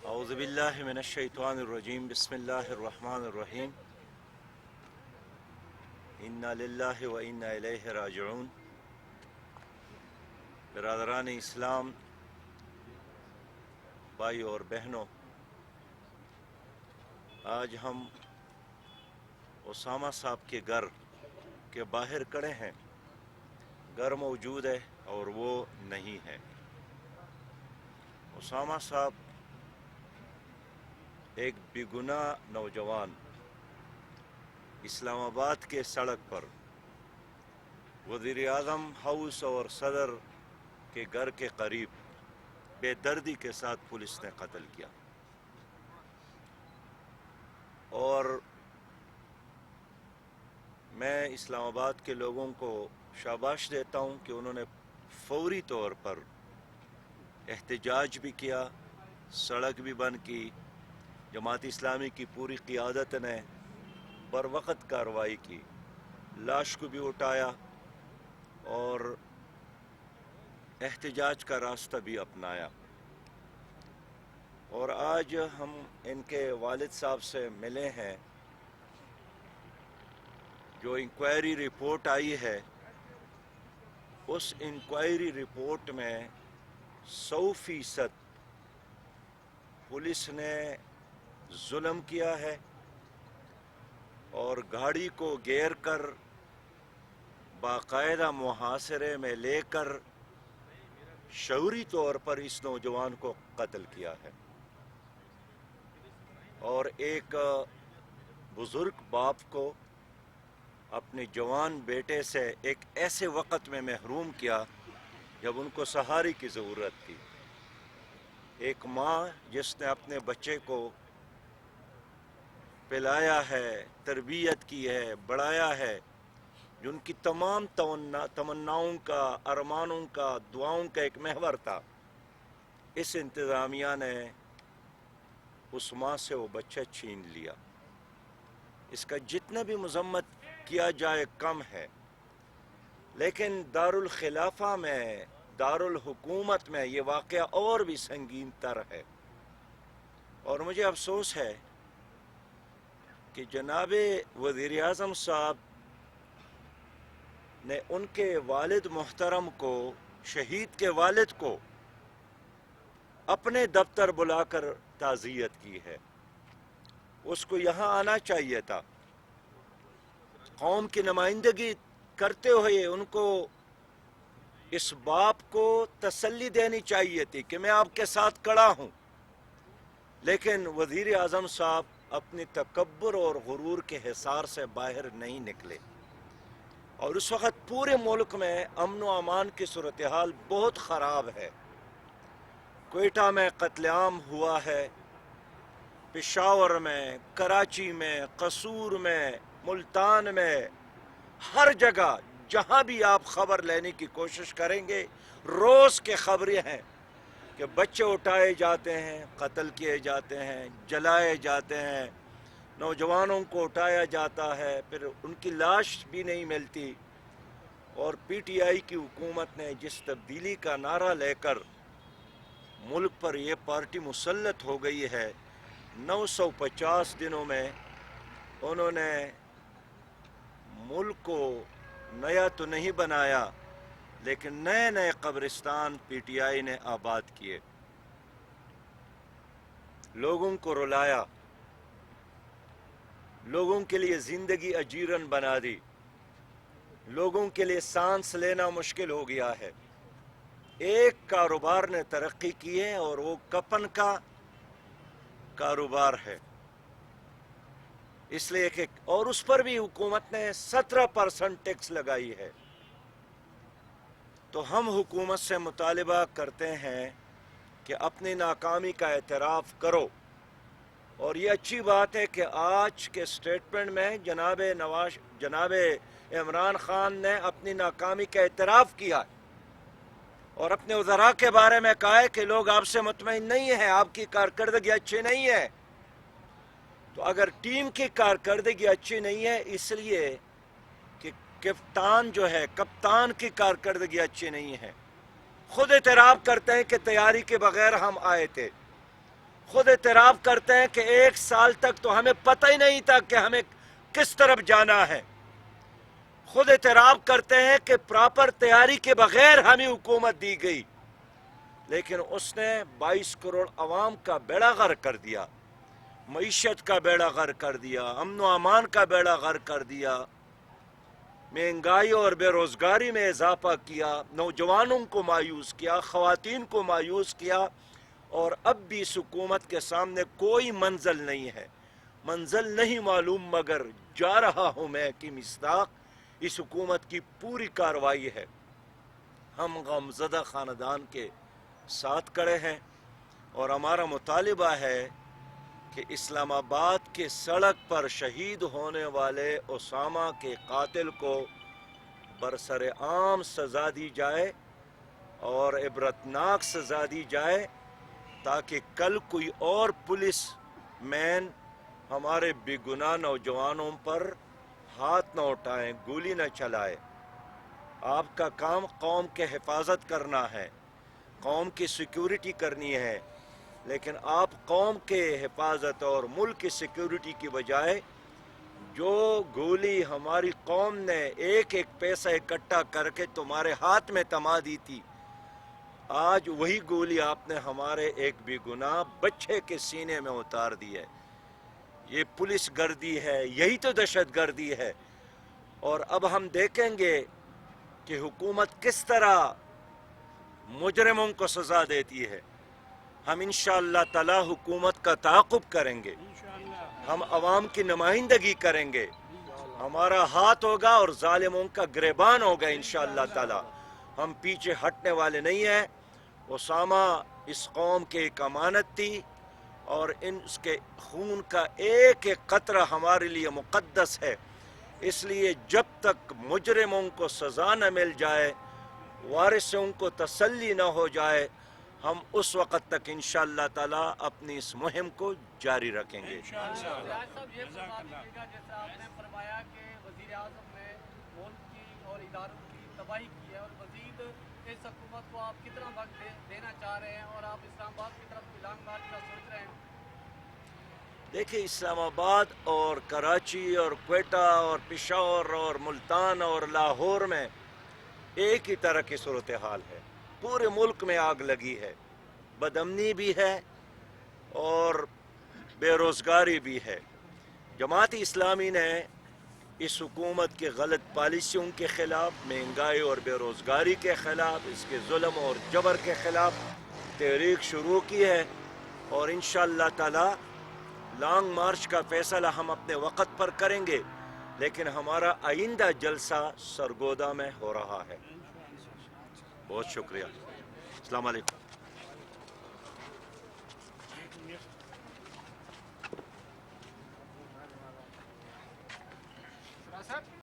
اعوذ باللہ من الشیطان الرجیم بسم اللہ الرحمن الرحیم انا للہ و انا الیہ راجعون۔ برادران اسلام، بھائی اور بہنوں، آج ہم اسامہ صاحب کے گھر کے باہر کھڑے ہیں۔ گھر موجود ہے اور وہ نہیں ہے۔ اسامہ صاحب ایک بے گناہ نوجوان اسلام آباد کے سڑک پر وزیر اعظم ہاؤس اور صدر کے گھر کے قریب بے دردی کے ساتھ پولیس نے قتل کیا، اور میں اسلام آباد کے لوگوں کو شاباش دیتا ہوں کہ انہوں نے فوری طور پر احتجاج بھی کیا، سڑک بھی بند کی۔ جماعت اسلامی کی پوری قیادت نے بر وقت کارروائی کی، لاش کو بھی اٹھایا اور احتجاج کا راستہ بھی اپنایا۔ اور آج ہم ان کے والد صاحب سے ملے ہیں۔ جو انکوائری رپورٹ آئی ہے، اس انکوائری رپورٹ میں 100% پولیس نے ظلم کیا ہے اور گاڑی کو گیر کر باقاعدہ محاصرے میں لے کر شعوری طور پر اس نوجوان کو قتل کیا ہے، اور ایک بزرگ باپ کو اپنے جوان بیٹے سے ایک ایسے وقت میں محروم کیا جب ان کو سہارے کی ضرورت تھی۔ ایک ماں جس نے اپنے بچے کو پلایا ہے، تربیت کی ہے، بڑھایا ہے، جن کی تمام تمناؤں کا، ارمانوں کا، دعاؤں کا ایک محور تھا، اس انتظامیہ نے اس ماں سے وہ بچہ چھین لیا۔ اس کا جتنا بھی مذمت کیا جائے کم ہے، لیکن دارالخلافہ میں، دارالحکومت میں یہ واقعہ اور بھی سنگین تر ہے۔ اور مجھے افسوس ہے کہ جناب وزیر اعظم صاحب نے ان کے والد محترم کو، شہید کے والد کو، اپنے دفتر بلا کر تعزیت کی ہے۔ اس کو یہاں آنا چاہیے تھا، قوم کی نمائندگی کرتے ہوئے ان کو اس باپ کو تسلی دینی چاہیے تھی کہ میں آپ کے ساتھ کھڑا ہوں۔ لیکن وزیر اعظم صاحب اپنی تکبر اور غرور کے حصار سے باہر نہیں نکلے، اور اس وقت پورے ملک میں امن و امان کی صورتحال بہت خراب ہے۔ کوئٹہ میں قتل عام ہوا ہے، پشاور میں، کراچی میں، قصور میں، ملتان میں، ہر جگہ جہاں بھی آپ خبر لینے کی کوشش کریں گے، روز کے خبریں ہیں کہ بچے اٹھائے جاتے ہیں، قتل کیے جاتے ہیں، جلائے جاتے ہیں، نوجوانوں کو اٹھایا جاتا ہے، پھر ان کی لاش بھی نہیں ملتی۔ اور پی ٹی آئی کی حکومت نے جس تبدیلی کا نعرہ لے کر ملک پر یہ پارٹی مسلط ہو گئی ہے، 950 دنوں میں انہوں نے ملک کو نیا تو نہیں بنایا، لیکن نئے نئے قبرستان پی ٹی آئی نے آباد کیے، لوگوں کو رلایا، لوگوں کے لیے زندگی اجیرن بنا دی، لوگوں کے لیے سانس لینا مشکل ہو گیا ہے۔ ایک کاروبار نے ترقی کی ہے اور وہ کفن کا کاروبار ہے، اس لیے کہ اور اس پر بھی حکومت نے 17% ٹیکس لگائی ہے۔ تو ہم حکومت سے مطالبہ کرتے ہیں کہ اپنی ناکامی کا اعتراف کرو اور یہ اچھی بات ہے کہ آج کے سٹیٹمنٹ میں جناب عمران خان نے اپنی ناکامی کا اعتراف کیا اور اپنے وزراء کے بارے میں کہا ہے کہ لوگ آپ سے مطمئن نہیں ہیں، آپ کی کارکردگی اچھی نہیں ہے۔ تو اگر ٹیم کی کارکردگی اچھی نہیں ہے اس لیے کہ کپتان کی کارکردگی اچھی نہیں ہے، خود اعتراف کرتے ہیں کہ تیاری کے بغیر ہم آئے تھے، خود اعتراف کرتے ہیں کہ 1 سال تک تو ہمیں پتہ ہی نہیں تھا کہ ہمیں کس طرف جانا ہے، خود اعتراف کرتے ہیں کہ پراپر تیاری کے بغیر ہمیں حکومت دی گئی، لیکن اس نے 22 کروڑ عوام کا بیڑا غرق کر دیا، معیشت کا بیڑا غرق کر دیا، امن و امان کا بیڑا غرق کر دیا، مہنگائی اور بے روزگاری میں اضافہ کیا، نوجوانوں کو مایوس کیا، خواتین کو مایوس کیا، اور اب بھی اس حکومت کے سامنے کوئی منزل نہیں ہے، منزل نہیں معلوم مگر جا رہا ہوں میں کہ مصداق اس حکومت کی پوری کارروائی ہے۔ ہم غمزدہ خاندان کے ساتھ کھڑے ہیں اور ہمارا مطالبہ ہے کہ اسلام آباد کے سڑک پر شہید ہونے والے اسامہ کے قاتل کو برسر عام سزا دی جائے اور عبرتناک سزا دی جائے، تاکہ کل کوئی اور پولیس مین ہمارے بے گناہ نوجوانوں پر ہاتھ نہ اٹھائیں، گولی نہ چلائے۔ آپ کا کام قوم کے حفاظت کرنا ہے، قوم کی سیکیورٹی کرنی ہے، لیکن آپ قوم کے حفاظت اور ملک کی سیکیورٹی کی بجائے جو گولی ہماری قوم نے ایک پیسہ اکٹھا کر کے تمہارے ہاتھ میں تما دی تھی، آج وہی گولی آپ نے ہمارے ایک بے گناہ بچے کے سینے میں اتار دی ہے۔ یہ پولیس گردی ہے، یہی تو دہشت گردی ہے۔ اور اب ہم دیکھیں گے کہ حکومت کس طرح مجرموں کو سزا دیتی ہے۔ ہم انشاءاللہ تعالی حکومت کا تعاقب کریں گے، ہم عوام کی نمائندگی کریں گے، ہمارا ہاتھ ہوگا اور ظالموں کا گریبان ہوگا انشاءاللہ تعالی۔ ہم پیچھے ہٹنے والے نہیں ہیں۔ اسامہ اس قوم کے ایک امانت تھی اور اس کے خون کا ایک ایک قطرہ ہمارے لیے مقدس ہے، اس لیے جب تک مجرموں کو سزا نہ مل جائے، وارثوں کو تسلی نہ ہو جائے، ہم اس وقت تک انشاءاللہ تعالی اپنی اس مہم کو جاری رکھیں گے۔ صاحب یہ فرما دیجیے گا، جیسا آپ نے فرمایا کہ وزیر اعظم نے ملک کی اور اداروں کی تباہی کی ہے، اور مزید اس حکومت کو آپ کتنا وقت دینا چاہ رہے ہیں اور آپ اسلام آباد کی طرف لانگ مارچ کا سوچ رہے ہیں؟ دیکھیں، اسلام آباد اور کراچی اور کوئٹہ اور پشاور اور ملتان اور لاہور میں ایک ہی طرح کی صورتحال ہے، پورے ملک میں آگ لگی ہے، بد امنی بھی ہے اور بے روزگاری بھی ہے۔ جماعت اسلامی نے اس حکومت کے غلط پالیسیوں کے خلاف، مہنگائی اور بے روزگاری کے خلاف، اس کے ظلم اور جبر کے خلاف تحریک شروع کی ہے، اور انشاءاللہ تعالی لانگ مارچ کا فیصلہ ہم اپنے وقت پر کریں گے، لیکن ہمارا آئندہ جلسہ سرگودا میں ہو رہا ہے۔ بہت شکریہ۔ السلام علیکم۔